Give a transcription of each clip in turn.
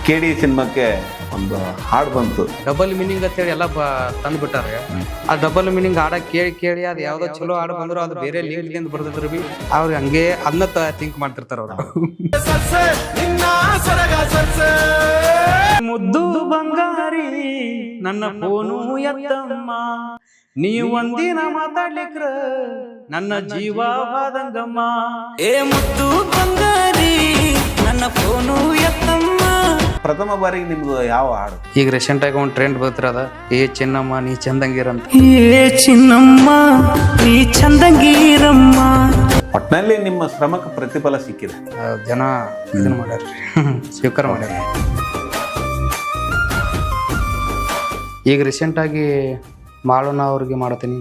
KD ಸಿನಿಮಾಕ್ಕೆ ಒಂದು ಹಾಡು ಬಂತು, ಡಬಲ್ ಮೀನಿಂಗ್ ಅಂತ ಹೇಳಿ ಎಲ್ಲ ತಂದು ಬಿಟ್ಟಾರೆ. ಆ ಡಬಲ್ ಮೀನಿಂಗ್ ಹಾಡ ಕೇಳಿ ಅದು ಯಾವ್ದೋ ಚಲೋ ಹಾಡು ಬಂದ್ರು ಅದು ಬೇರೆ ಲಿಂಕ್ ಬರ್ದಿದ್ರು ಬಿ ಅವ್ರಿಗೆ ಹಂಗೆ ಅದನ್ನ ಥಿಂಕ್ ಮಾಡ್ತಿರ್ತಾರ ಅವ್ರು. ಮುದ್ದು ಬಂಗಾರಿ ನನ್ನ ಫೋನು ಎತ್ತಮ್ಮ, ನೀವು ಒಂದಿನ ಮಾತಾಡ್ಲಿಕ್ರ ನನ್ನ ಜೀವವಾದಂಗಮ್ಮ. ಏ ಮುದ್ದು ಬಂಗಾರಿ ನನ್ನ ಫೋನು ಎತ್ತಮ್ಮ. ಪ್ರಥಮ ಬಾರಿಗೆ ನಿಮ್ದು ಯಾವ ಹಾಡು? ಈಗ ರೀಸೆಂಟ್ ಆಗಿ ಒಂದು ಟ್ರೆಂಡ್ ಬರ್ತಿರದ ಏ ಚಿನ್ನಮ್ಮ ನೀ ಚಂದಂಗಿರಂತ. ಏ ಚಿನ್ನಮ್ಮ ನೀ ಚಂದಂಗಿರಮ್ಮ. ಒಟ್ಟಿನಲ್ಲಿ ನಿಮ್ಮ ಶ್ರಮಕ್ಕೆ ಪ್ರತಿಫಲ ಸಿಕ್ಕಿದೆ. ಜನ ಇದನ್ನ ಮಾಡ್ಯಾರ್ರಿ, ಸ್ವೀಕಾರ ಮಾಡ್ಯಾರ. ಈಗ ರೀಸೆಂಟ್ ಆಗಿ ಮಾಳೋಣ ಅವ್ರಿಗೆ ಮಾಡತ್ತೀನಿ.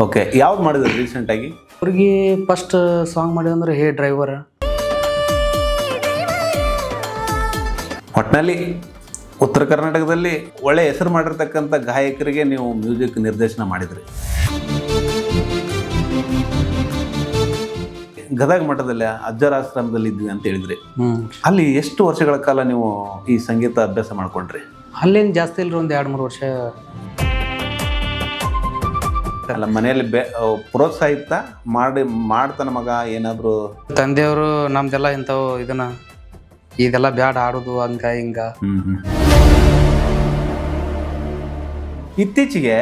ಓಕೆ, ಯಾವ್ದು ಮಾಡಿದ್ರಿ ರೀಸೆಂಟ್ ಆಗಿ? ಅವ್ರಿಗೆ ಫಸ್ಟ್ ಸಾಂಗ್ ಮಾಡಿದಂದ್ರೆ ಹೇ ಡ್ರೈವರ್. ಒಟ್ಟಿನಲ್ಲಿ ಉತ್ತರ ಕರ್ನಾಟಕದಲ್ಲಿ ಒಳ್ಳೆ ಹೆಸರು ಮಾಡಿರ್ತಕ್ಕಂಥ ಗಾಯಕರಿಗೆ ನೀವು ಮ್ಯೂಸಿಕ್ ನಿರ್ದೇಶನ ಮಾಡಿದ್ರಿ. ಗದಗ ಮಠದಲ್ಲಿ ಅಜ್ಜರಾಶ್ರಮದಲ್ಲಿ ಇದ್ವಿ ಅಂತ ಹೇಳಿದ್ರಿ. ಅಲ್ಲಿ ಎಷ್ಟು ವರ್ಷಗಳ ಕಾಲ ನೀವು ಈ ಸಂಗೀತ ಅಭ್ಯಾಸ ಮಾಡ್ಕೊಂಡ್ರಿ? ಅಲ್ಲೇನು ಜಾಸ್ತಿ ಇಲ್ರಿ, ಒಂದು 2-3 ವರ್ಷ. ಅಲ್ಲ, ಮನೆಯಲ್ಲಿ ಪ್ರೋತ್ಸಾಹಿತ ಮಾಡ್ತಾನ ಮಗ ಏನಾದ್ರು? ತಂದೆಯವರು ನಮ್ದೆಲ್ಲ ಇಂಥವು ಇದೆಲ್ಲ ಬ್ಯಾಡ ಆಡೋದು ಹಂಗ ಹಿಂಗ. ಇತ್ತೀಚೆಗೆ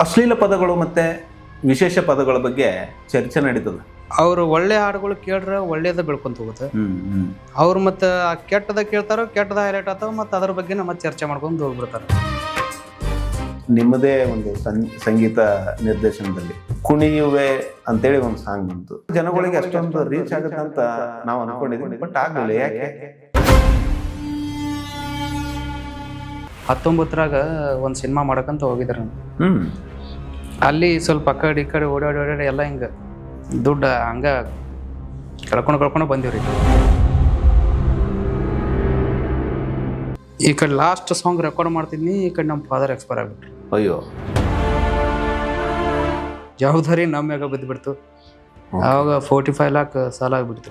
ಅಶ್ಲೀಲ ಪದಗಳು ಮತ್ತೆ ವಿಶೇಷ ಪದಗಳ ಬಗ್ಗೆ ಚರ್ಚೆ ನಡೀತದೆ. ಅವ್ರು ಒಳ್ಳೆ ಹಾಡುಗಳು ಕೇಳ್ರೆ ಒಳ್ಳೇದ ಬೆಳ್ಕೊಂತ ಹೋಗುತ್ತೆ. ಅವ್ರು ಮತ್ತೆ ಕೆಟ್ಟದ ಕೇಳ್ತಾರೋ ಕೆಟ್ಟದ ಹೈಲೈಟ್ ಆಗ್ತಾವ, ಮತ್ತೆ ಅದ್ರ ಬಗ್ಗೆ ಮತ್ತೆ ಚರ್ಚೆ ಮಾಡ್ಕೊಂಡು ಹೋಗ್ಬಿಡ್ತಾರೆ. ನಿಮ್ಮದೇ ಒಂದು ಸಂಗೀತ ನಿರ್ದೇಶನದಲ್ಲಿ ಕುಣಿಯುವೆ ಅಂತೇಳಿ ಒಂದು ಸಾಂಗ್ ಬಂತು. ಜನಗಳಿಗೆ ಅಷ್ಟೊಂದು ರೀಚ್ ಆಗುತ್ತೆ ಅಂತ ನಾವು ಅನ್ಕೊಂಡಿದ್ವಿ, ಬಟ್ ಆಗ್ಲಿಲ್ಲ. ಯಾಕೆ? 19ರಾಗ ಒಂದು ಸಿನಿಮಾ ಮಾಡಕಂತ ಹೋಗಿದ್ರ. ಅಲ್ಲಿ ಸ್ವಲ್ಪ ಆ ಕಡೆ ಈ ಕಡೆ ಓಡಾಡಿ ಎಲ್ಲ ಹಿಂಗ ದುಡ್ಡು ಹಂಗ ಕಳ್ಕೊಂಡು ಬಂದಿವ್ರಿ. ಈ ಕಡೆ ಲಾಸ್ಟ್ ಸಾಂಗ್ ರೆಕಾರ್ಡ್ ಮಾಡ್ತಿದ್ನಿ, ಈ ಕಡೆ ನಮ್ಮ ಫಾದರ್ ಎಕ್ಸ್ಪೈರ್ ಆಗ್ಬಿಟ್ರು. ಅಯ್ಯೋ, ಜವಾಬ್ದಾರಿ ನಮ್ಮ ಮ್ಯಾಗ ಬಿದ್ದುಬಿಡ್ತು. ಆವಾಗ 45 lakh ಸಾಲ ಆಗ್ಬಿಡ್ತು.